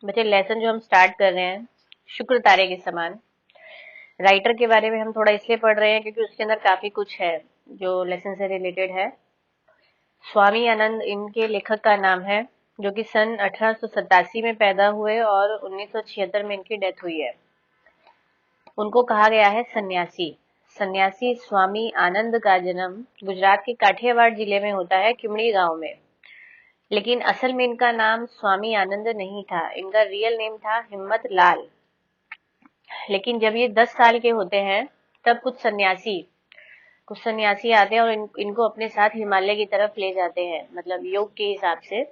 बच्चे लेसन जो हम स्टार्ट कर रहे हैं, शुक्र तारे के समान। राइटर के बारे में हम थोड़ा इसलिए पढ़ रहे हैं क्योंकि उसके अंदर काफी कुछ है जो लेसन से रिलेटेड है। स्वामी आनंद इनके लेखक का नाम है, जो कि सन 1887 में पैदा हुए और 1976 में इनकी डेथ हुई है। उनको कहा गया है सन्यासी। सन्यासी स्वामी आनंद का जन्म गुजरात के काठियावाड़ जिले में होता है, किमड़ी गांव में। लेकिन असल में इनका नाम स्वामी आनंद नहीं था, इनका रियल नेम था हिम्मत लाल। लेकिन जब ये 10 साल के होते हैं तब कुछ सन्यासी आते हैं और इनको अपने साथ हिमालय की तरफ ले जाते हैं, मतलब योग के हिसाब से।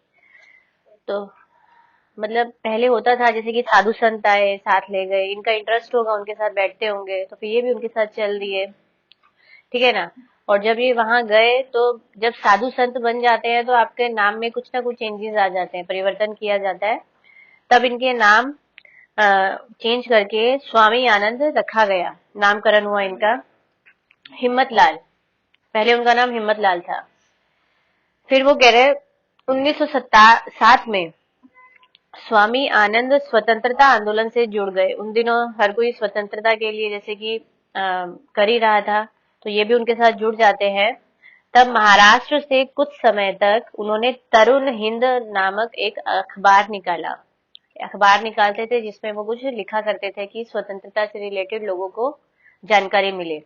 तो मतलब पहले होता था जैसे कि साधु संत आए, साथ ले गए, इनका इंटरेस्ट होगा, उनके साथ बैठते होंगे, तो फिर ये भी उनके साथ चल दिए, ठीक है ना। और जब ये वहां गए तो जब साधु संत बन जाते हैं तो आपके नाम में कुछ ना कुछ चेंजेस आ जाते हैं, परिवर्तन किया जाता है। तब इनके नाम चेंज करके स्वामी आनंद रखा गया, नामकरण हुआ इनका हिम्मत लाल। पहले उनका नाम हिम्मत लाल था। फिर वो कह रहे 1907 में स्वामी आनंद स्वतंत्रता आंदोलन से जुड़ गए। उन दिनों हर कोई स्वतंत्रता के लिए जैसे कि कर ही रहा था, तो ये भी उनके साथ जुड़ जाते हैं। तब महाराष्ट्र से कुछ समय तक उन्होंने तरुण हिंद नामक एक अखबार निकाला। अखबार निकालते थे जिसमें वो कुछ लिखा करते थे कि स्वतंत्रता से रिलेटेड लोगों को जानकारी मिले।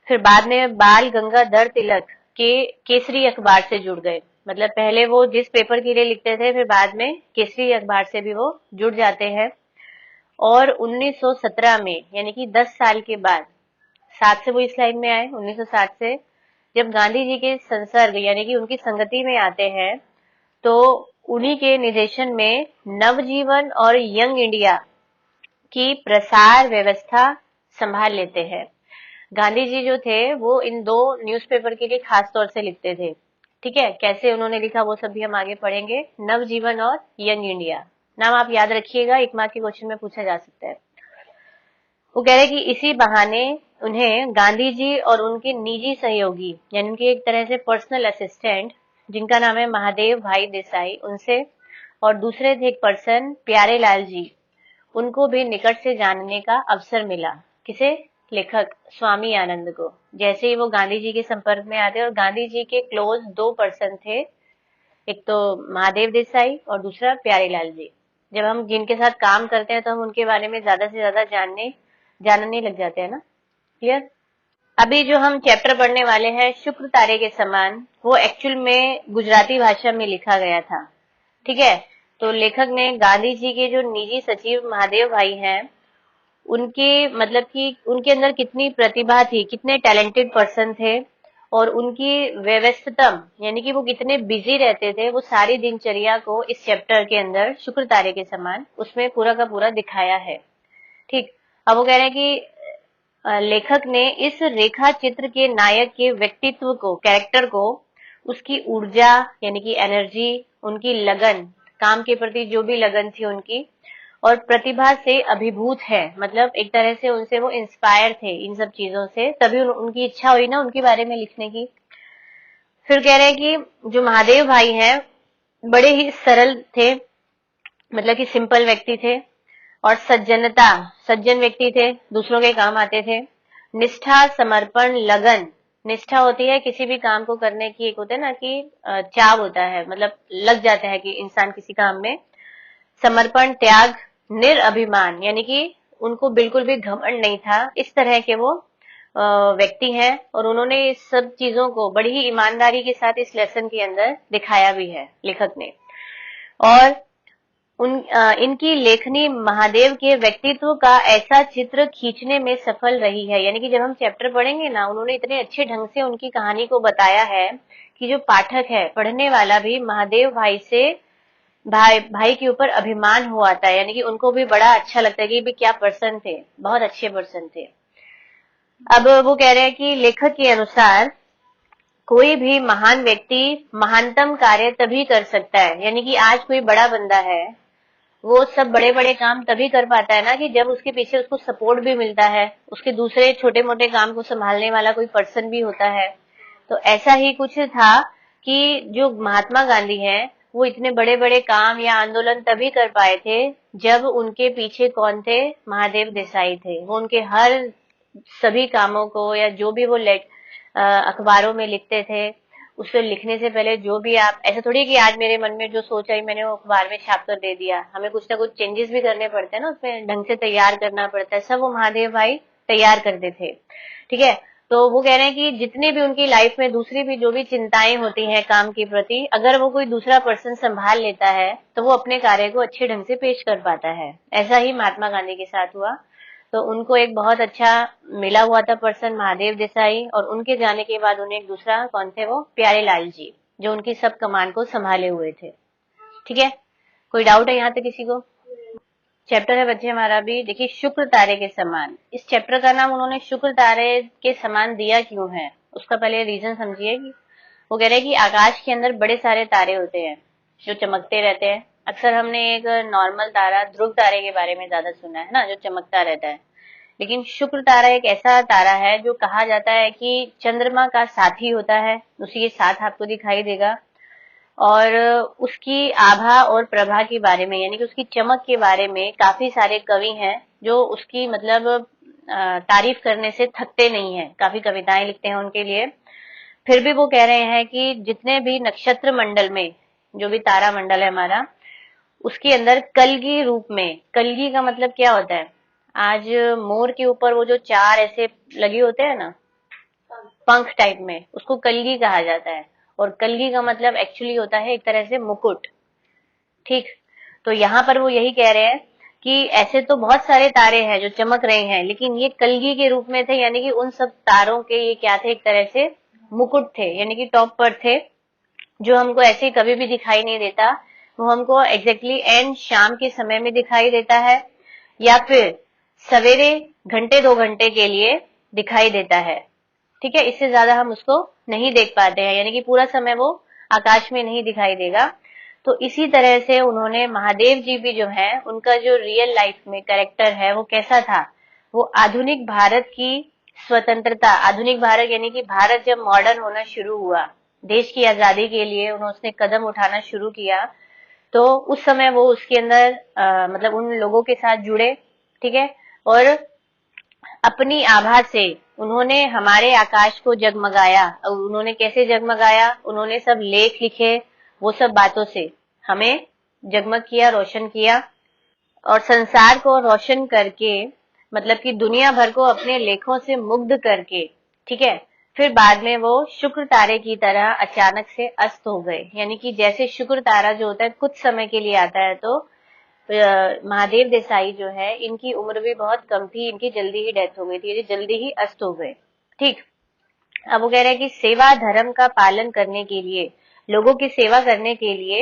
फिर बाद में बाल गंगाधर तिलक के केसरी अखबार से जुड़ गए। मतलब पहले वो जिस पेपर के लिए लिखते थे, फिर बाद में केसरी अखबार से भी वो जुड़ जाते हैं। और 1917 में, यानी कि 10 साल के बाद, 7 से वो इस लाइन में आए, 1907 से जब गांधी जी के संसर्ग यानी कि उनकी संगति में आते हैं, तो उन्हीं के निर्देशन में नवजीवन और यंग इंडिया की प्रसार व्यवस्था संभाल लेते हैं। गांधी जी जो थे वो इन दो न्यूज़पेपर के लिए खास तौर से लिखते थे, ठीक है। कैसे उन्होंने लिखा वो सब भी हम आगे पढ़ेंगे। नवजीवन और यंग इंडिया नाम आप याद रखिएगा, एक मार्क के क्वेश्चन में पूछा जा सकता है। वो कह रहे कि इसी बहाने उन्हें गांधी जी और उनके निजी सहयोगी, यानी उनके एक तरह से पर्सनल असिस्टेंट, जिनका नाम है महादेव भाई देसाई, उनसे, और दूसरे थे एक पर्सन प्यारे लाल जी, उनको भी निकट से जानने का अवसर मिला। किसे? लेखक स्वामी आनंद को। जैसे ही वो गांधी जी के संपर्क में आते, और गांधी जी के क्लोज 2 पर्सन थे, एक तो महादेव देसाई और दूसरा प्यारे लाल जी। जब हम जिनके साथ काम करते हैं तो हम उनके बारे में ज्यादा से ज्यादा जानने लग जाते हैं ना। क्लियर? अभी जो हम चैप्टर पढ़ने वाले हैं शुक्र तारे के समान, वो एक्चुअल में गुजराती भाषा में लिखा गया था, ठीक है। तो लेखक ने गांधी जी के जो निजी सचिव महादेव भाई हैं, उनके मतलब कि उनके अंदर कितनी प्रतिभा थी, कितने टैलेंटेड पर्सन थे, और उनकी व्यस्ततम यानी कि वो कितने बिजी रहते थे, वो सारी दिनचर्या को इस चैप्टर के अंदर शुक्र तारे के समान उसमें पूरा का पूरा दिखाया है, ठीक। अब वो कह रहे हैं कि लेखक ने इस रेखा चित्र के नायक के व्यक्तित्व को, कैरेक्टर को, उसकी ऊर्जा यानी कि एनर्जी, उनकी लगन, काम के प्रति जो भी लगन थी उनकी, और प्रतिभा से अभिभूत है। मतलब एक तरह से उनसे वो इंस्पायर थे इन सब चीजों से, तभी उनकी इच्छा हुई ना उनके बारे में लिखने की। फिर कह रहे हैं कि जो महादेव भाई हैं बड़े ही सरल थे, मतलब कि सिंपल व्यक्ति थे, और सज्जन व्यक्ति थे, दूसरों के काम आते थे। निष्ठा, समर्पण, लगन, निष्ठा होती है किसी भी काम को करने की, एक होता है ना कि चाव होता है, मतलब लग जाता है कि इंसान किसी काम में। समर्पण, त्याग, निरअभिमान, यानी कि उनको बिल्कुल भी घमंड नहीं था, इस तरह के वो व्यक्ति हैं। और उन्होंने इस सब चीजों को बड़ी ही ईमानदारी के साथ इस लेसन के अंदर दिखाया भी है लेखक ने। और इनकी लेखनी महादेव के व्यक्तित्व का ऐसा चित्र खींचने में सफल रही है, यानी कि जब हम चैप्टर पढ़ेंगे ना, उन्होंने इतने अच्छे ढंग से उनकी कहानी को बताया है कि जो पाठक है, पढ़ने वाला भी महादेव भाई से भाई के ऊपर अभिमान हो आता है, यानी कि उनको भी बड़ा अच्छा लगता है कि भी क्या पर्सन थे, बहुत अच्छे पर्सन थे। अब वो कह रहे हैं कि लेखक के अनुसार कोई भी महान व्यक्ति महानतम कार्य तभी कर सकता है, यानी कि आज कोई बड़ा बंदा है, वो सब बड़े बड़े काम तभी कर पाता है ना कि जब उसके पीछे उसको सपोर्ट भी मिलता है, उसके दूसरे छोटे मोटे काम को संभालने वाला कोई पर्सन भी होता है। तो ऐसा ही कुछ था कि जो महात्मा गांधी हैं वो इतने बड़े बड़े काम या आंदोलन तभी कर पाए थे जब उनके पीछे कौन थे, महादेव देसाई थे। वो उनके हर सभी कामों को या जो भी वो अखबारों में लिखते थे, उसको लिखने से पहले जो भी आप, ऐसा थोड़ी है कि आज मेरे मन में जो सोच आई मैंने वो अखबार में छाप कर दे दिया, हमें कुछ ना कुछ चेंजेस भी करने पड़ते हैं ना, उसमें ढंग से तैयार करना पड़ता है, सब वो महादेव भाई तैयार करते थे। ठीक है, तो वो कह रहे हैं कि जितनी भी उनकी लाइफ में दूसरी भी जो भी चिंताएं होती हैं काम के प्रति, अगर वो कोई दूसरा पर्सन संभाल लेता है तो वो अपने कार्य को अच्छे ढंग से पेश कर पाता है। ऐसा ही महात्मा गांधी के साथ हुआ। तो उनको एक बहुत अच्छा मिला हुआ था पर्सन, महादेव देसाई, और उनके जाने के बाद उन्हें एक दूसरा कौन थे, वो प्यारे लाल जी, जो उनकी सब कमान को संभाले हुए थे। ठीक है, कोई डाउट है यहाँ तक किसी को? चैप्टर है बच्चे हमारा भी, देखिए शुक्र तारे के समान। इस चैप्टर का नाम उन्होंने शुक्र तारे के समान दिया क्यों है, उसका पहले रीजन समझिए। कि वो कह रहे हैं कि आकाश के अंदर बड़े सारे तारे होते हैं जो चमकते रहते हैं। अक्सर हमने एक नॉर्मल तारा ध्रुव तारे के बारे में ज्यादा सुना है ना, जो चमकता रहता है, लेकिन शुक्र तारा एक ऐसा तारा है जो कहा जाता है कि चंद्रमा का साथी होता है, उसी के साथ आपको दिखाई देगा, और उसकी आभा और प्रभा के बारे में, यानी कि उसकी चमक के बारे में काफी सारे कवि हैं जो उसकी मतलब तारीफ करने से थकते नहीं है, काफी कविताएं लिखते हैं उनके लिए। फिर भी वो कह रहे हैं कि जितने भी नक्षत्र मंडल में, जो भी तारा मंडल है हमारा, उसके अंदर कलगी रूप में, कलगी का मतलब क्या होता है, आज मोर के ऊपर वो जो चार ऐसे लगे होते हैं ना पंख टाइप में, उसको कलगी कहा जाता है। और कलगी का मतलब एक्चुअली होता है एक तरह से मुकुट। ठीक, तो यहाँ पर वो यही कह रहे हैं कि ऐसे तो बहुत सारे तारे हैं जो चमक रहे हैं, लेकिन ये कलगी के रूप में थे, यानी कि उन सब तारों के ये क्या थे, एक तरह से मुकुट थे, यानी कि टॉप पर थे, जो हमको ऐसे कभी भी दिखाई नहीं देता। वो हमको एग्जैक्टली एंड शाम के समय में दिखाई देता है, या फिर सवेरे घंटे 2 घंटे के लिए दिखाई देता है। ठीक है, इससे ज्यादा हम उसको नहीं देख पाते हैं, यानी कि पूरा समय वो आकाश में नहीं दिखाई देगा। तो इसी तरह से उन्होंने, महादेव जी भी जो है, उनका जो रियल लाइफ में कैरेक्टर है वो कैसा था, वो आधुनिक भारत की स्वतंत्रता, आधुनिक भारत यानी कि भारत जब मॉडर्न होना शुरू हुआ, देश की आजादी के लिए उन्होंने कदम उठाना शुरू किया, तो उस समय वो उसके अंदर मतलब उन लोगों के साथ जुड़े। ठीक है, और अपनी आभा से उन्होंने हमारे आकाश को जगमगाया। और उन्होंने कैसे जगमगाया, उन्होंने सब लेख लिखे, वो सब बातों से हमें जगमग किया, रोशन किया, और संसार को रोशन करके, मतलब कि दुनिया भर को अपने लेखों से मुग्ध करके, ठीक है, फिर बाद में वो शुक्र तारे की तरह अचानक से अस्त हो गए। यानी कि जैसे शुक्र तारा जो होता है कुछ समय के लिए आता है, तो महादेव देसाई जो है, इनकी उम्र भी बहुत कम थी, इनकी जल्दी ही डेथ हो गई थी, ये जल्दी ही अस्त हो गए। ठीक, अब वो कह रहे हैं कि सेवा धर्म का पालन करने के लिए, लोगों की सेवा करने के लिए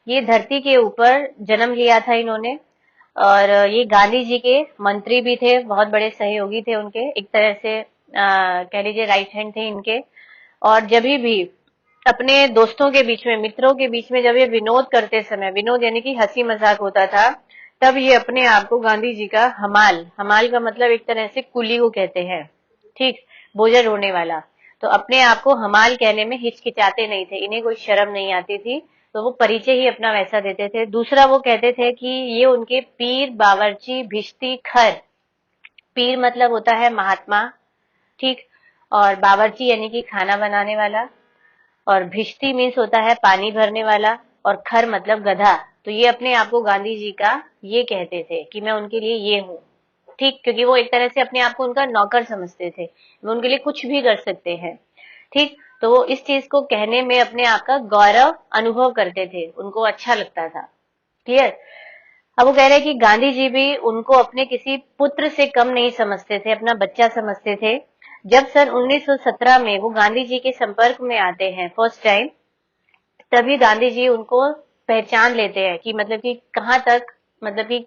ये धरती के ऊपर जन्म लिया था इन्होंने। और ये गांधी जी के मंत्री भी थे, बहुत बड़े सहयोगी थे उनके, एक तरह से कह लीजिए राइट हैंड थे इनके। और जब भी अपने दोस्तों के बीच में, मित्रों के बीच में जब ये विनोद करते समय, विनोद यानी कि हंसी मजाक होता था, तब ये अपने आप को गांधी जी का हमाल, हमाल का मतलब एक तरह से कुली को कहते हैं, ठीक, बोझा ढोने वाला, तो अपने आप को हमाल कहने में हिचकिचाते नहीं थे, इन्हें कोई शर्म नहीं आती थी, तो वो परिचय ही अपना वैसा देते थे। दूसरा वो कहते थे कि ये उनके पीर, बावर्ची, भिश्ती, खर, पीर मतलब होता है महात्मा, ठीक, और बावर्ची यानी कि खाना बनाने वाला, और भिश्ती मीन्स होता है पानी भरने वाला, और खर मतलब गधा। तो ये अपने आप को गांधी जी का ये कहते थे कि मैं उनके लिए ये हूँ, ठीक, क्योंकि वो एक तरह से अपने आप को उनका नौकर समझते थे, वो उनके लिए कुछ भी कर सकते हैं। ठीक, तो वो इस चीज को कहने में अपने आप का गौरव अनुभव करते थे, उनको अच्छा लगता था। क्लियर? अब वो कह रहे हैं कि गांधी जी भी उनको अपने किसी पुत्र से कम नहीं समझते थे, अपना बच्चा समझते थे। जब सन 1917 में वो गांधी जी के संपर्क में आते हैं फर्स्ट टाइम, तभी गांधी जी उनको पहचान लेते हैं कि मतलब कि कहाँ तक, मतलब कि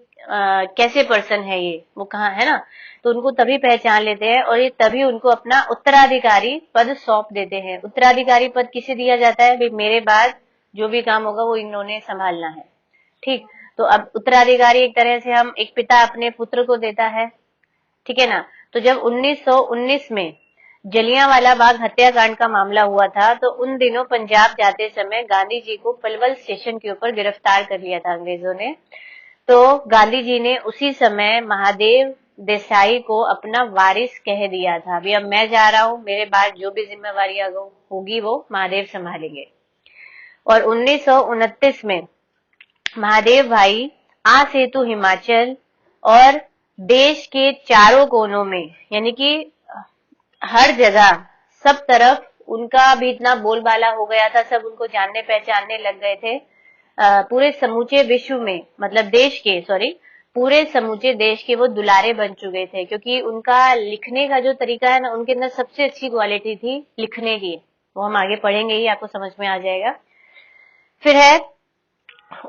कैसे पर्सन है ये, वो कहाँ है ना, तो उनको तभी पहचान लेते हैं, और ये तभी उनको अपना उत्तराधिकारी पद सौंप देते हैं। उत्तराधिकारी पद किसे दिया जाता है, भाई मेरे बाद जो भी काम होगा वो इन्होंने संभालना है। ठीक, तो अब उत्तराधिकारी एक तरह से हम, एक पिता अपने पुत्र को देता है, ठीक है ना। तो जब 1919 में जलियांवाला बाग हत्याकांड का मामला हुआ था, तो उन दिनों पंजाब जाते समय गांधी जी को पलवल स्टेशन के ऊपर गिरफ्तार कर लिया था अंग्रेजों ने। तो गांधी जी ने उसी समय महादेव देसाई को अपना वारिस कह दिया था, अभी अब मैं जा रहा हूं, मेरे बाद जो भी जिम्मेवारी होगी वो महादेव संभालेंगे। और 1929 में महादेव भाई आ सेतु हिमाचल और देश के चारों कोनों में, यानी कि हर जगह सब तरफ उनका भी इतना बोलबाला हो गया था, सब उनको जानने पहचानने लग गए थे। पूरे समूचे विश्व में, मतलब पूरे समूचे देश के वो दुलारे बन चुके थे, क्योंकि उनका लिखने का जो तरीका है ना, उनके अंदर सबसे अच्छी क्वालिटी थी लिखने की। वो हम आगे पढ़ेंगे ही, आपको समझ में आ जाएगा। फिर है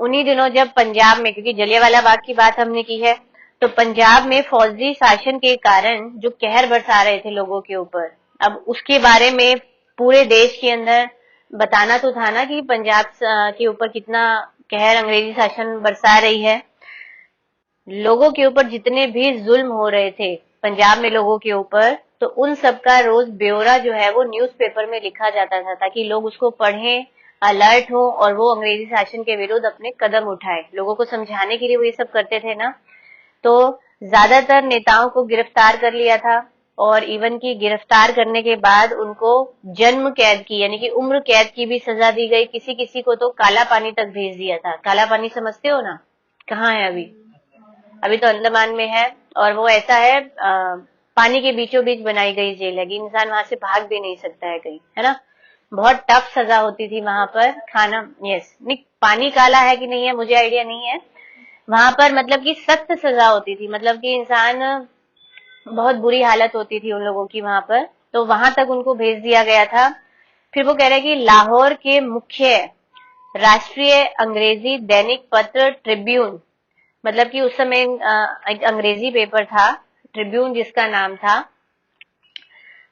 उन्हीं दिनों जब पंजाब में, क्योंकि जलियांवाला बाग की बात हमने की है, तो पंजाब में फौजी शासन के कारण जो कहर बरसा रहे थे लोगों के ऊपर, अब उसके बारे में पूरे देश के अंदर बताना तो था ना कि पंजाब के ऊपर कितना कहर अंग्रेजी शासन बरसा रही है। लोगों के ऊपर जितने भी जुल्म हो रहे थे पंजाब में लोगों के ऊपर, तो उन सब का रोज ब्यौरा जो है वो न्यूज़पेपर में लिखा जाता था, ताकि लोग उसको पढ़ें, अलर्ट हो और वो अंग्रेजी शासन के विरुद्ध अपने कदम उठाए। लोगों को समझाने के लिए वो ये सब करते थे ना। तो ज्यादातर नेताओं को गिरफ्तार कर लिया था, और इवन की गिरफ्तार करने के बाद उनको जन्म कैद की, यानी कि उम्र कैद की भी सजा दी गई। किसी किसी को तो काला पानी तक भेज दिया था। काला पानी समझते हो ना, कहाँ है अभी? अभी तो अंडमान में है, और वो ऐसा है पानी के बीचों बीच बनाई गई जेल है कि इंसान वहां से भाग भी नहीं सकता है कहीं, है ना। बहुत टफ सजा होती थी वहां पर खाना। यस, नहीं पानी काला है कि नहीं है मुझे आइडिया नहीं है। वहां पर मतलब कि सख्त सजा होती थी, मतलब कि इंसान, बहुत बुरी हालत होती थी उन लोगों की वहां पर। तो वहां तक उनको भेज दिया गया था। फिर वो कह रहे हैं कि लाहौर के मुख्य राष्ट्रीय अंग्रेजी दैनिक पत्र ट्रिब्यून, मतलब कि उस समय एक अंग्रेजी पेपर था ट्रिब्यून जिसका नाम था,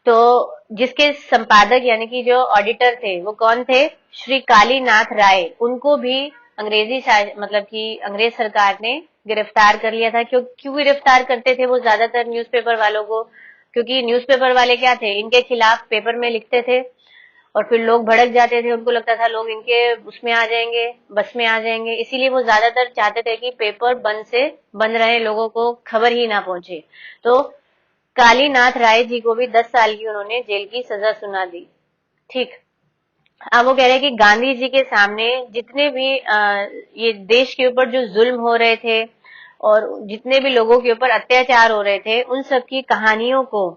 तो जिसके संपादक यानी कि जो ऑडिटर थे वो कौन थे? श्री कालीनाथ राय। उनको भी अंग्रेजी मतलब कि अंग्रेज सरकार ने गिरफ्तार कर लिया था। क्यों गिरफ्तार करते थे वो ज्यादातर न्यूज़पेपर वालों को? क्योंकि न्यूज़पेपर वाले क्या थे, इनके खिलाफ पेपर में लिखते थे और फिर लोग भड़क जाते थे, उनको लगता था लोग इनके उसमें आ जाएंगे, बस में आ जाएंगे। इसीलिए वो ज्यादातर चाहते थे कि पेपर बंद रहे, लोगों को खबर ही ना पहुंचे। तो कालीनाथ राय जी को भी 10 साल की उन्होंने जेल की सजा सुना दी। ठीक, अब वो कह रहे हैं कि गांधी जी के सामने जितने भी ये देश के ऊपर जो जुल्म हो रहे थे और जितने भी लोगों के ऊपर अत्याचार हो रहे थे, उन सब की कहानियों को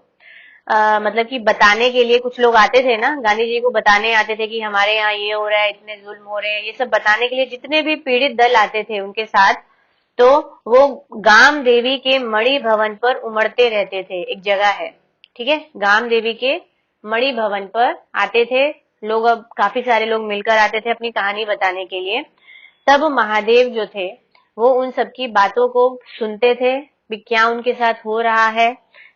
मतलब कि बताने के लिए कुछ लोग आते थे ना, गांधी जी को बताने आते थे कि हमारे यहाँ ये हो रहा है, इतने जुल्म हो रहे हैं, ये सब बताने के लिए जितने भी पीड़ित दल आते थे उनके साथ, तो वो गाम देवी के मणि भवन पर उमड़ते रहते थे। एक जगह है, ठीक है, गाम देवी के मणि भवन पर आते थे लोग। अब काफी सारे लोग मिलकर आते थे अपनी कहानी बताने के लिए। तब महादेव जो थे वो उन सबकी बातों को सुनते थे भी क्या उनके साथ हो रहा है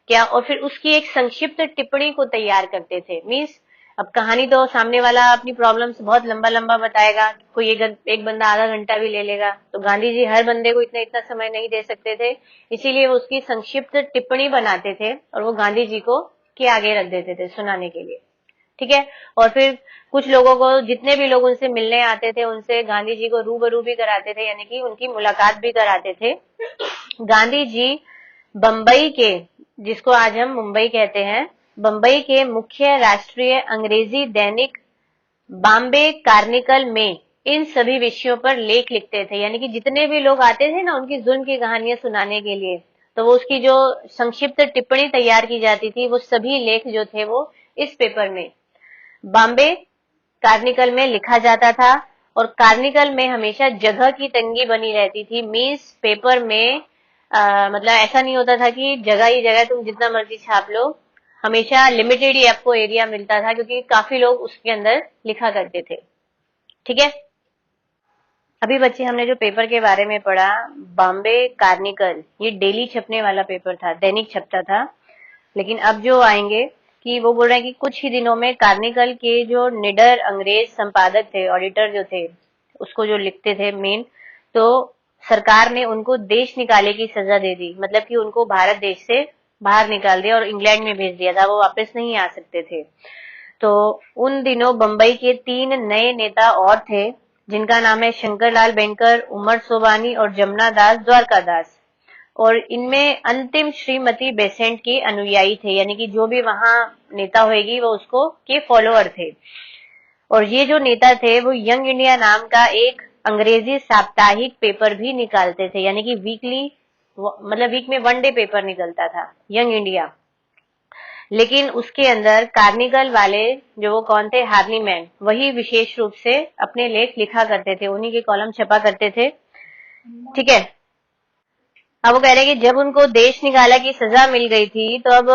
क्या, और फिर उसकी एक संक्षिप्त टिप्पणी को तैयार करते थे। मीन्स अब कहानी तो सामने वाला अपनी प्रॉब्लम्स बहुत लंबा लंबा बताएगा, कोई एक बंदा आधा घंटा भी ले लेगा, तो गांधी जी हर बंदे को इतना समय नहीं दे सकते थे, इसीलिए वो उसकी संक्षिप्त टिप्पणी बनाते थे और वो गांधी जी को के आगे रख देते थे सुनाने के लिए। ठीक है, और फिर कुछ लोगों को, जितने भी लोग उनसे मिलने आते थे, उनसे गांधी जी को रूबरू भी कराते थे, यानी कि उनकी मुलाकात भी कराते थे। गांधी जी बंबई के, जिसको आज हम मुंबई कहते हैं, बंबई के मुख्य राष्ट्रीय अंग्रेजी दैनिक बॉम्बे कार्निकल में इन सभी विषयों पर लेख लिखते थे। यानी कि जितने भी लोग आते थे ना उनकी जुल्म की कहानियां सुनाने के लिए, तो वो उसकी जो संक्षिप्त टिप्पणी तैयार की जाती थी, वो सभी लेख जो थे वो इस पेपर में बॉम्बे कार्निकल में लिखा जाता था। और कार्निकल में हमेशा जगह की तंगी बनी रहती थी। मीन्स पेपर में मतलब ऐसा नहीं होता था कि जगह ही जगह तुम जितना मर्जी छाप लो, हमेशा लिमिटेड ही आपको एरिया मिलता था, क्योंकि काफी लोग उसके अंदर लिखा करते थे। ठीक है, अभी बच्चे हमने जो पेपर के बारे में पढ़ा, बॉम्बे कार्निकल, ये डेली छपने वाला पेपर था, दैनिक छपता था। लेकिन अब जो आएंगे कि वो बोल रहे हैं कि कुछ ही दिनों में कार्निकल के जो निडर अंग्रेज संपादक थे, ऑडिटर जो थे, उसको जो लिखते थे मेन, तो सरकार ने उनको देश निकाले की सजा दे दी। मतलब कि उनको भारत देश से बाहर निकाल दिया और इंग्लैंड में भेज दिया था, वो वापस नहीं आ सकते थे। तो उन दिनों बंबई के 3 नए नेता और थे, जिनका नाम है शंकरलाल बैंकर, उमर सोबानी और जमुना दास द्वारका दास। और इनमें अंतिम श्रीमती बेसेंट के अनुयायी थे, यानी कि जो भी वहां नेता होगी वो उसको के फॉलोअर थे। और ये जो नेता थे वो यंग इंडिया नाम का एक अंग्रेजी साप्ताहिक पेपर भी निकालते थे, यानी कि वीकली, मतलब वीक में 1 डे पेपर निकलता था यंग इंडिया। लेकिन उसके अंदर कार्निगल वाले जो वो कौन थे, हार्नी मैन, वही विशेष रूप से अपने लेख लिखा करते थे, उन्हीं के कॉलम छपा करते थे। ठीक है। अब वो कह रहे हैं कि जब उनको देश निकाला की सजा मिल गई थी तो अब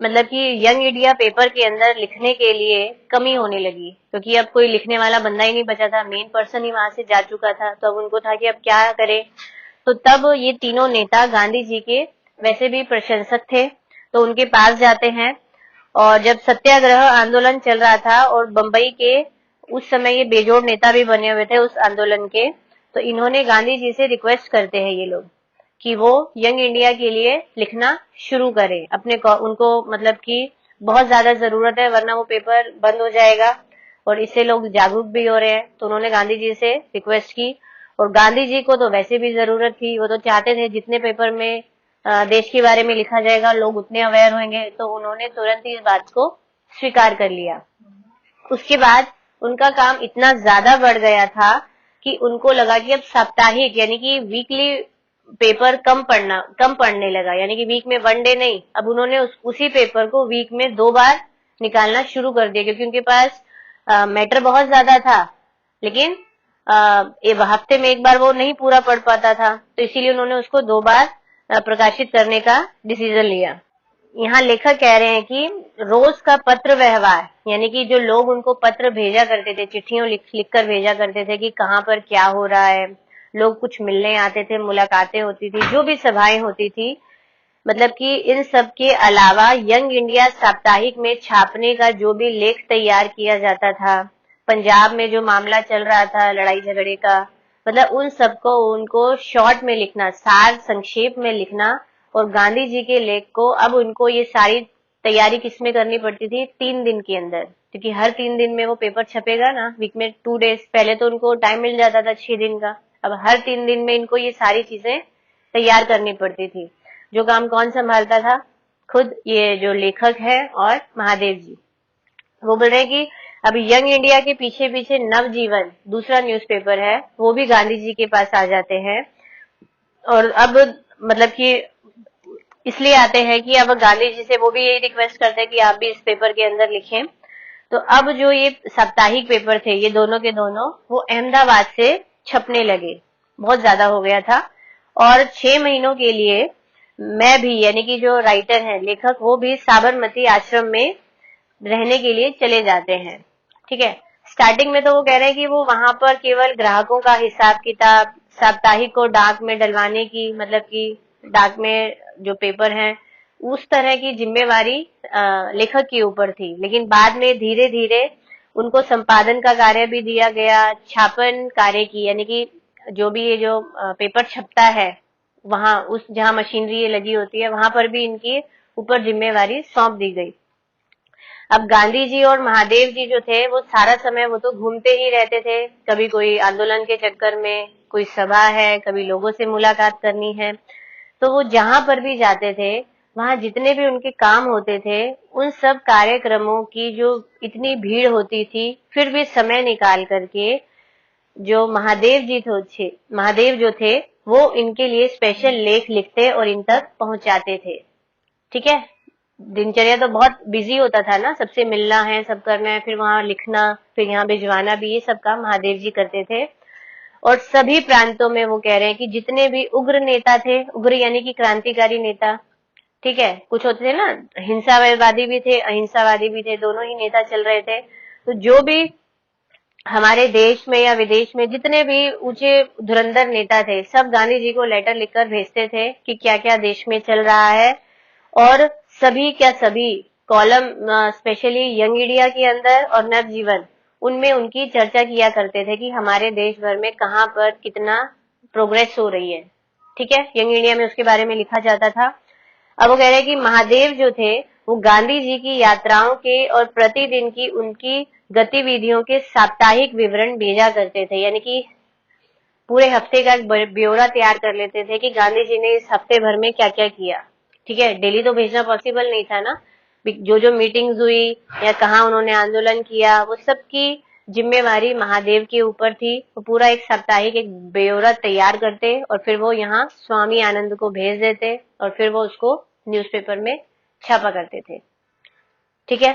मतलब कि यंग इंडिया पेपर के अंदर लिखने के लिए कमी होने लगी, क्योंकि अब कोई लिखने वाला बंदा ही नहीं बचा था, मेन पर्सन ही वहां से जा चुका था। तो अब उनको था कि अब क्या करें। तो तब ये तीनों नेता गांधी जी के वैसे भी प्रशंसक थे, तो उनके पास जाते हैं। और जब सत्याग्रह आंदोलन चल रहा था और बंबई के उस समय ये बेजोड़ नेता भी बने हुए थे उस आंदोलन के, तो इन्होंने गांधी जी से रिक्वेस्ट करते हैं ये लोग कि वो यंग इंडिया के लिए लिखना शुरू करें अपने को, उनको मतलब कि बहुत ज्यादा जरूरत है, वरना वो पेपर बंद हो जाएगा और इससे लोग जागरूक भी हो रहे हैं। तो उन्होंने गांधी जी से रिक्वेस्ट की, और गांधी जी को तो वैसे भी जरूरत थी, वो तो चाहते थे जितने पेपर में देश के बारे में लिखा जाएगा लोग उतने अवेयर होंगे, तो उन्होंने तुरंत ही इस बात को स्वीकार कर लिया। उसके बाद उनका काम इतना ज्यादा बढ़ गया था कि उनको लगा कि अब साप्ताहिक यानी कि वीकली पेपर कम पढ़ने लगा, यानी कि वीक में 1 डे नहीं, अब उन्होंने उसी पेपर को वीक में 2 बार निकालना शुरू कर दिया, क्योंकि उनके पास मैटर बहुत ज्यादा था, लेकिन हफ्ते में 1 बार वो नहीं पूरा पढ़ पाता था, तो इसीलिए उन्होंने उसको 2 बार प्रकाशित करने का डिसीजन लिया। यहाँ लेखक कह रहे हैं कि रोज का पत्र व्यवहार, यानी कि जो लोग उनको पत्र भेजा करते थे, चिट्ठियों लिख कर भेजा करते थे कि कहाँ पर क्या हो रहा है, लोग कुछ मिलने आते थे, मुलाकातें होती थी, जो भी सभाएं होती थी, मतलब कि इन सब के अलावा यंग इंडिया साप्ताहिक में छापने का जो भी लेख तैयार किया जाता था, पंजाब में जो मामला चल रहा था लड़ाई झगड़े का, मतलब उन सबको उनको शॉर्ट में लिखना, सार संक्षेप में लिखना। और गांधी जी के लेख को अब उनको ये सारी तैयारी किसमें करनी पड़ती थी, 3 दिन के अंदर, क्योंकि हर 3 दिन में वो पेपर छपेगा ना, वीक में 2 डेज, पहले तो उनको टाइम मिल जाता था 6 दिन का, अब हर 3 दिन में इनको ये सारी चीजें तैयार करनी पड़ती थी। जो काम कौन संभालता था, खुद ये जो लेखक है और महादेव जी। वो बोल रहे हैं कि अब यंग इंडिया के पीछे पीछे नवजीवन दूसरा न्यूज़पेपर है, वो भी गांधी जी के पास आ जाते हैं। और अब मतलब कि इसलिए आते हैं कि अब गांधी जी से वो भी यही रिक्वेस्ट करते हैं कि आप भी इस पेपर के अंदर लिखें। तो अब जो ये साप्ताहिक पेपर थे ये दोनों के दोनों वो अहमदाबाद से छपने लगे, बहुत ज्यादा हो गया था। और 6 महीनों के लिए मैं भी, यानी कि जो राइटर है लेखक, वो भी साबरमती आश्रम में रहने के लिए चले जाते हैं। ठीक है। स्टार्टिंग में तो वो कह रहे हैं कि वो वहां पर केवल ग्राहकों का हिसाब किताब, साप्ताहिक को डाक में डलवाने की, मतलब कि डाक में जो पेपर है उस तरह की जिम्मेवारी लेखक के ऊपर थी। लेकिन बाद में धीरे धीरे उनको संपादन का कार्य भी दिया गया, छापन कार्य की, यानी कि जो भी ये जो पेपर छपता है वहां उस जहां मशीनरी ये लगी होती है वहां पर भी इनकी ऊपर जिम्मेवारी सौंप दी गई। अब गांधी जी और महादेव जी जो थे वो सारा समय वो तो घूमते ही रहते थे, कभी कोई आंदोलन के चक्कर में, कोई सभा है, कभी लोगों से मुलाकात करनी है, तो वो जहां पर भी जाते थे वहां जितने भी उनके काम होते थे उन सब कार्यक्रमों की जो इतनी भीड़ होती थी, फिर भी समय निकाल करके जो महादेव जो थे वो इनके लिए स्पेशल लेख लिखते और इन तक पहुंचाते थे। ठीक है। दिनचर्या तो बहुत बिजी होता था ना, सबसे मिलना है, सब करना है, फिर वहां लिखना, फिर यहाँ भिजवाना भी, ये सब काम महादेव जी करते थे। और सभी प्रांतों में वो कह रहे हैं कि जितने भी उग्र नेता थे, उग्र यानी कि क्रांतिकारी नेता, ठीक है, कुछ होते थे ना हिंसावादी भी थे, अहिंसावादी भी थे, दोनों ही नेता चल रहे थे, तो जो भी हमारे देश में या विदेश में जितने भी ऊंचे धुरंधर नेता थे सब गांधी जी को लेटर लिखकर भेजते थे कि क्या क्या देश में चल रहा है। और सभी कॉलम स्पेशली यंग इंडिया के अंदर और नवजीवन, उनमें उनकी चर्चा किया करते थे कि हमारे देश भर में कहाँ पर कितना प्रोग्रेस हो रही है। ठीक है। यंग इंडिया में उसके बारे में लिखा जाता था। अब वो कह रहे हैं कि महादेव जो थे वो गांधी जी की यात्राओं के और प्रतिदिन की उनकी गतिविधियों के साप्ताहिक विवरण भेजा करते थे, यानी कि पूरे हफ्ते का एक ब्यौरा तैयार कर लेते थे कि गांधी जी ने इस हफ्ते भर में क्या क्या किया। ठीक है, डेली तो भेजना पॉसिबल नहीं था ना, जो जो मीटिंग्स हुई या कहाँ उन्होंने आंदोलन किया वो सब की जिम्मेवारी महादेव के ऊपर थी। वो पूरा एक साप्ताहिक एक ब्यौरा तैयार करते और फिर वो यहाँ स्वामी आनंद को भेज देते और फिर वो उसको न्यूज़पेपर में छापा करते थे। ठीक है,